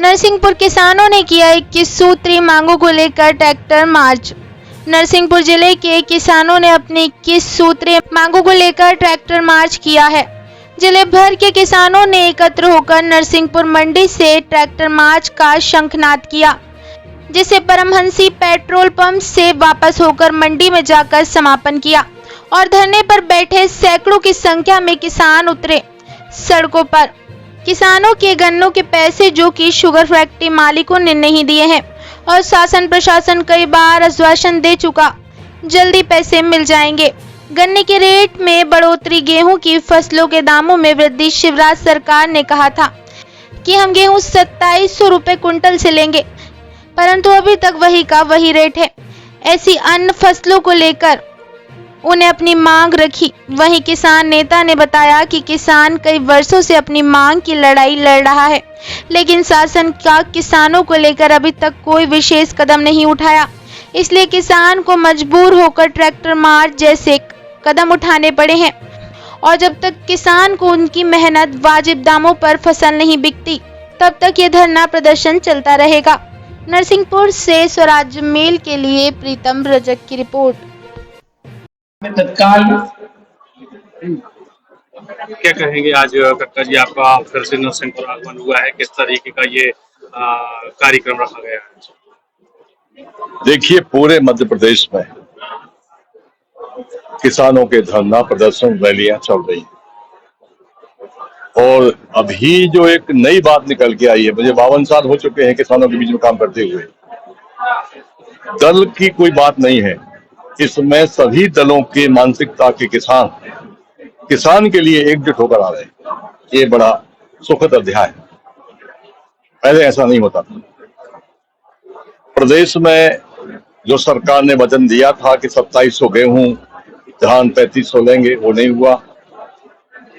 नरसिंहपुर किसानों ने किया 21 सूत्री मांगों को लेकर ट्रैक्टर मार्च। नरसिंहपुर जिले के किसानों ने अपनी 21 सूत्री मांगों को लेकर ट्रैक्टर मार्च किया है। जिले भर के किसानों ने एकत्र होकर नरसिंहपुर मंडी से ट्रैक्टर मार्च का शंखनाद किया, जिसे परमहंसी पेट्रोल पंप से वापस होकर मंडी में जाकर समापन किया और धरने पर बैठे सैकड़ों की संख्या में किसान उतरे सड़कों पर। किसानों के गन्नों के पैसे जो कि शुगर फैक्ट्री मालिकों ने नहीं दिए हैं और शासन प्रशासन कई बार आश्वासन दे चुका, जल्दी पैसे मिल जाएंगे। गन्ने के रेट में बढ़ोतरी, गेहूं की फसलों के दामों में वृद्धि। शिवराज सरकार ने कहा था कि हम गेहूं 2700 रुपए क्विंटल से लेंगे, परंतु अभी तक वही का वही रेट है। ऐसी अन्य फसलों को लेकर उन्हें अपनी मांग रखी। वहीं किसान नेता ने बताया कि किसान कई वर्षों से अपनी मांग की लड़ाई लड़ रहा है, लेकिन शासन का किसानों को लेकर अभी तक कोई विशेष कदम नहीं उठाया। इसलिए किसान को मजबूर होकर ट्रैक्टर मार्च जैसे कदम उठाने पड़े हैं और जब तक किसान को उनकी मेहनत वाजिब दामों पर फसल नहीं बिकती, तब तक ये धरना प्रदर्शन चलता रहेगा। नरसिंहपुर से स्वराज मेल के लिए प्रीतम रजक की रिपोर्ट। तत्काल क्या कहेंगे आज कक्का जी, आपका फिर से नरसिंहपुर आगमन हुआ है, किस तरीके का ये कार्यक्रम रखा गया है? देखिए, पूरे मध्य प्रदेश में किसानों के धरना प्रदर्शन रैलियां चल रही हैं और अभी जो एक नई बात निकल के आई है, मुझे 52 साल हो चुके हैं किसानों के बीच में काम करते हुए। दल की कोई बात नहीं है, इसमें सभी दलों के मानसिकता के किसान के लिए एकजुट होकर आ रहे हैं। ये बड़ा सुखद अध्याय है, पहले ऐसा नहीं होता था। प्रदेश में जो सरकार ने वचन दिया था कि 2700 गेहूं, धान 3500 लेंगे, वो नहीं हुआ।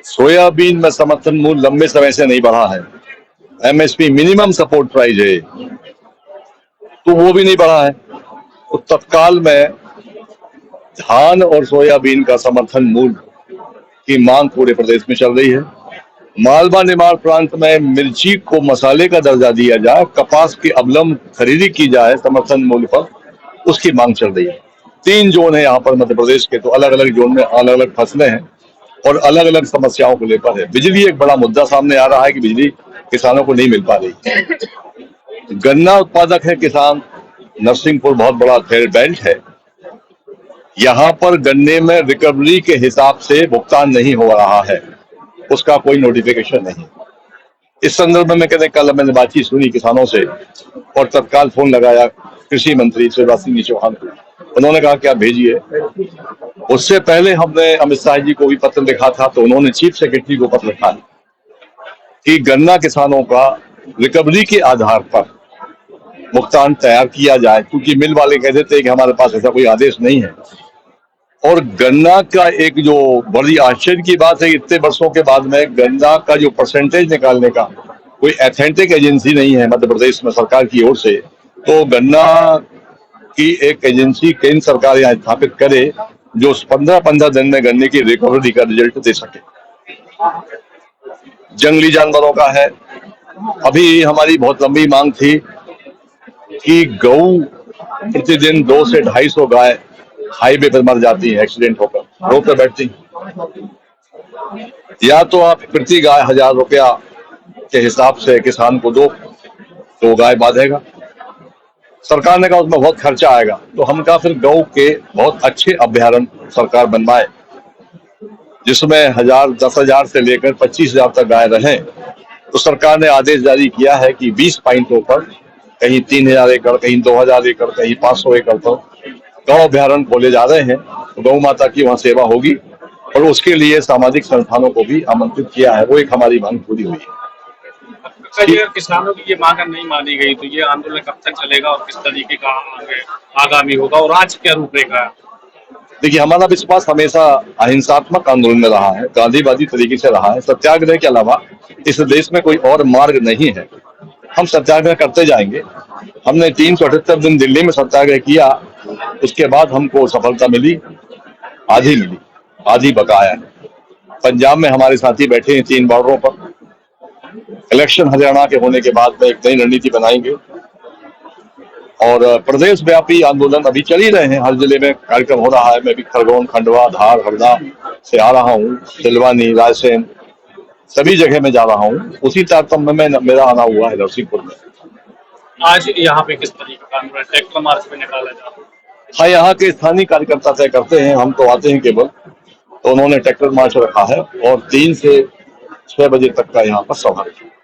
सोयाबीन में समर्थन मूल्य लंबे समय से नहीं बढ़ा है। एमएसपी मिनिमम सपोर्ट प्राइस है, तो वो भी नहीं बढ़ा है। तो तत्काल में धान और सोयाबीन का समर्थन मूल्य की मांग पूरे प्रदेश में चल रही है। मालवा निमाड़ प्रांत में मिर्ची को मसाले का दर्जा दिया जाए, कपास की अवलंब खरीदी की जाए समर्थन मूल्य पर, उसकी मांग चल रही है। 3 जोन है यहाँ पर मध्य प्रदेश के, तो अलग अलग जोन में अलग अलग फसलें हैं और अलग अलग समस्याओं को लेकर है। बिजली एक बड़ा मुद्दा सामने आ रहा है कि बिजली किसानों को नहीं मिल पा रही। गन्ना उत्पादक है किसान, नरसिंहपुर बहुत बड़ा फेयर बेल्ट है। यहाँ पर गन्ने में रिकवरी के हिसाब से भुगतान नहीं हो रहा है, उसका कोई नोटिफिकेशन नहीं। इस संदर्भ में कल मैंने बातचीत सुनी किसानों से और तत्काल फोन लगाया कृषि मंत्री शिवराज सिंह चौहान को। उन्होंने कहा कि आप भेजिए। उससे पहले हमने अमित शाह जी को भी पत्र लिखा था, तो उन्होंने चीफ सेक्रेटरी को पत्र लिखा कि गन्ना किसानों का रिकवरी के आधार पर भुगतान तैयार किया जाए, क्योंकि मिल वाले कहते थे कि हमारे पास ऐसा कोई आदेश नहीं है। और गन्ना का एक जो बड़ी आश्चर्य की बात है, इतने वर्षों के बाद में गन्ना का जो परसेंटेज निकालने का कोई ऑथेंटिक एजेंसी नहीं है मध्य प्रदेश में सरकार की ओर से। तो गन्ना की एक एजेंसी केंद्र सरकार यहाँ स्थापित करे जो 15-15 दिन में गन्ने की रिकवरी का रिजल्ट दे सके। जंगली जानवरों का है, अभी हमारी बहुत लंबी मांग थी कि गऊ प्रतिदिन 200 से 250 गाय हाईवे पर मर जाती है, एक्सीडेंट होकर रोड पर बैठती। या तो आप प्रति गाय 1000 रुपया के हिसाब से किसान को दो, तो गाय बांधेगा। सरकार ने कहा उसमें बहुत खर्चा आएगा, तो हम कहा फिर गौ के बहुत अच्छे अभ्यारण्य सरकार बनवाए, जिसमें 10,000 से लेकर 25,000 तक गाय रहे। तो सरकार ने आदेश जारी किया है कि 20 पॉइंटों पर, कहीं 3,000 एकड़, कहीं 2,000 एकड़, कहीं 500 एकड़ पर गौ अभ्यारण्य खोले जा रहे हैं। तो गौ माता की वहां सेवा होगी और उसके लिए सामाजिक संस्थानों को भी आमंत्रित किया है। वो एक हमारी मांग पूरी हुई है। किसानों की ये मांग नहीं मानी गई, तो ये आंदोलन कब तक चलेगा और किस तरीके का आगामी होगा और आज क्या रूपरेखा है? देखिए, हमारा विश्वास हमेशा अहिंसात्मक आंदोलन में रहा है, गांधीवादी तरीके से रहा है। सत्याग्रह के अलावा इस देश में कोई और मार्ग नहीं है। हम सत्याग्रह करते जाएंगे। हमने 378 दिन दिल्ली में सत्याग्रह किया, उसके बाद हमको सफलता मिली, आधी बकाया है। पंजाब में हमारे साथी बैठे हैं 3 बॉर्डरों पर, इलेक्शन हरियाणा के होने के बाद में एक नई रणनीति बनाएंगे और प्रदेश व्यापी आंदोलन अभी चल ही रहे हैं। हर जिले में कार्यक्रम हो रहा है। मैं भी खरगोन, खंडवा, धार, हरदा से आ रहा हूँ, तिलवानी, रायसेन, सभी जगह में जा रहा हूँ। उसी तारतम्य में मेरा आना हुआ है नरसिंहपुर में। आज यहाँ पे किस तरीके का ट्रैक्टर मार्च पे निकाला जा रहा है? हाँ, यहाँ के स्थानीय कार्यकर्ता तय करते हैं, हम तो आते हैं केवल। तो उन्होंने ट्रैक्टर मार्च रखा है और 3 से 6 बजे तक का यहाँ पर सभा है।